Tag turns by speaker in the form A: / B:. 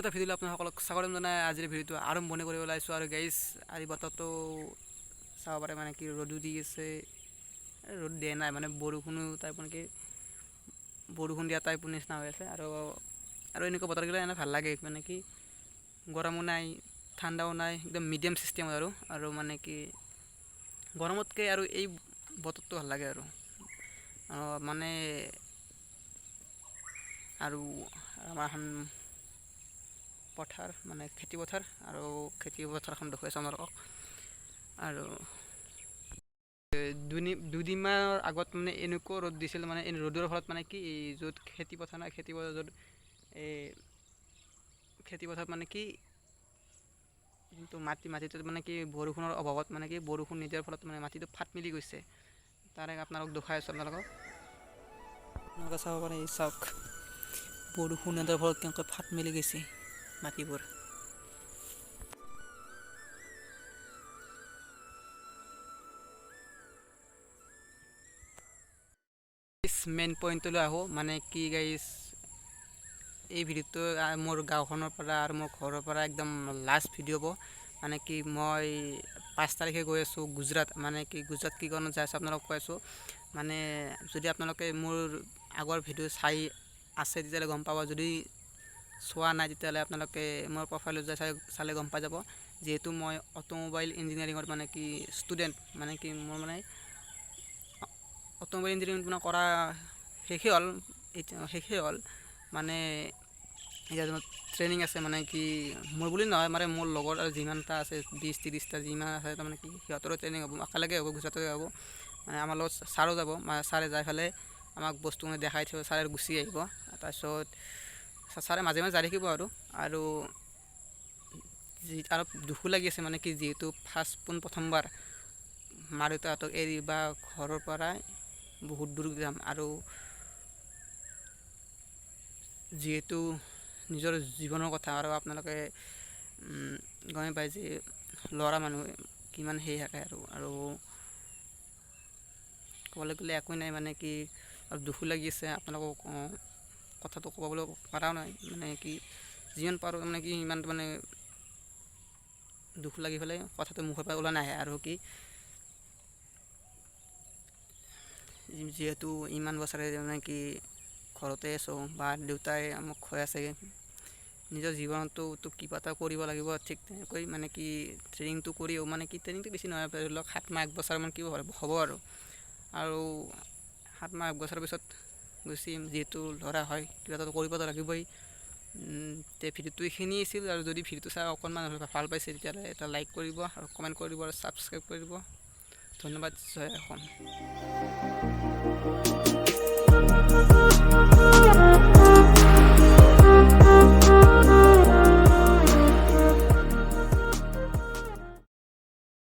A: এটা ভিডিঅ' আপোনাসকলক স্বাগতম জনাই আজিৰ ভিডিঅ'টো আৰম্ভণি কৰিব ওলাইছোঁ। আৰু গাইজ আজি বতৰটো চাব পাৰে মানে কি ৰ'দো দি আছে, ৰ'দ দিয়া নাই মানে বৰষুণো টাইপ মানে কি বৰষুণ দিয়া টাইপৰ নিচিনা হৈ আছে। আৰু এনেকুৱা বতৰগিলা এনে ভাল লাগে, মানে কি গৰমো নাই ঠাণ্ডাও নাই, একদম মিডিয়াম চিষ্টেমত আৰু মানে কি গৰমতকৈ আৰু এই বতৰটো ভাল লাগে আৰু মানে আৰু আমাৰ এখন পথাৰ মানে খেতি পথাৰ, আৰু খেতি পথাৰখন দেখুৱাইছোঁ আপোনালোকক। আৰু দুদিনমানৰ আগত মানে এনেকুৱা ৰ'দ দিছিল, মানে এই ৰ'দৰ ফলত মানে কি য'ত খেতি পথাৰ নাই, খেতি পথাৰ য'ত এই খেতি পথাৰত মানে কি যোনটো মাটিটোত মানে কি বৰষুণৰ অভাৱত মানে কি বৰষুণ নিদিয়াৰ ফলত মানে মাটিটো ফাট মেলি গৈছে। তাৰে আপোনালোকক দেখুৱাই আছোঁ। আপোনালোকক চাব পাৰে, এই চাওক বৰষুণ নিদিয়াৰ ফলত কেনেকৈ ফাট মেলি গৈছে মাটিবোৰ। মেইন পইণ্টলৈ আহোঁ, মানে কি গাইজ এই ভিডিঅ'টো মোৰ গাঁওখনৰ পৰা আৰু মোৰ ঘৰৰ পৰা একদম লাষ্ট ভিডিঅ' হ'ব। মানে কি মই 5 তাৰিখে গৈ আছোঁ গুজৰাট। মানে কি গুজৰাট কি কাৰণত যাই আছোঁ আপোনালোকক কৈ আছোঁ। মানে যদি আপোনালোকে মোৰ আগৰ ভিডিঅ' চাই আছে তেতিয়াহ'লে গম পাব, যদি চোৱা নাই তেতিয়াহ'লে আপোনালোকে মোৰ প্ৰফাইলত যাই চালে গম পাই যাব। যিহেতু মই অটোমোবাইল ইঞ্জিনিয়াৰিঙৰ মানে কি ষ্টুডেণ্ট, মানে কি মোৰ মানে অটোমোবাইল ইঞ্জিনিয়াৰিং মানে কৰা শেষেই হ'ল মানে এতিয়া ট্ৰেইনিং আছে। মানে কি মোৰ বুলি নহয়, মানে মোৰ লগৰ আৰু যিমানটা আছে 20-30টা যিমান আছে, তাৰমানে কি সিহঁতৰো ট্ৰেইনিং হ'ব, একেলগে হ'ব, গুজৰাটতে হ'ব। মানে আমাৰ লগত ছাৰো যাব, ছাৰে যাই পেলাই আমাক বস্তুখিনি দেখাই থৈ ছাৰে গুচি আহিব। তাৰপিছত ছাৰে মাজে মাজে যাই থাকিব আৰু অলপ দুখো লাগি আছে, মানে কি যিহেতু প্ৰথমবাৰ মা দেউতাহঁতক এৰি বা ঘৰৰ পৰাই বহুত দূৰ যাম, আৰু যিহেতু নিজৰ জীৱনৰ কথা, আৰু আপোনালোকে গমে পায় যে ল'ৰা মানুহে কিমান সেই থাকে আৰু ক'বলৈ গ'লে একোৱেই নাই। মানে কি অলপ দুখো লাগি আছে, আপোনালোকক কথাটো ক'বলৈ পৰাও নাই, মানে কি যিমান পাৰোঁ মানে কি ইমান মানে দুখ লাগি পেলাই কথাটো মুখৰ পৰা ওলাই নাহে। আৰু কি যিহেতু ইমান বছৰে মানে কি ঘৰতে আছোঁ, বা দেউতাই মোক খুৱাই আছে, নিজৰ জীৱনতো কিবা এটা কৰিব লাগিব। ঠিক তেনেকৈ মানে কি ট্ৰেইনিংটো কৰিও, মানে কি ট্ৰেইনিংটো বেছি নহয়, ধৰি লওক 7 মাহ 1 বছৰমান কি হ'ব আৰু 7 মাহ 1 বছৰৰ পিছত গুচিম। যিহেতু ল'ৰা হয়, কিবা এটা কৰিবতো লাগিবই। তে ভিডিঅ'টো এইখিনিয়ে আছিল, আৰু যদি ভিডিঅ'টো চাই অকণমান ভাল পাইছে তেতিয়াহ'লে এটা লাইক কৰিব, আৰু কমেণ্ট কৰিব, আৰু ছাবস্ক্ৰাইব কৰিব। ধন্যবাদ। জয় অসম।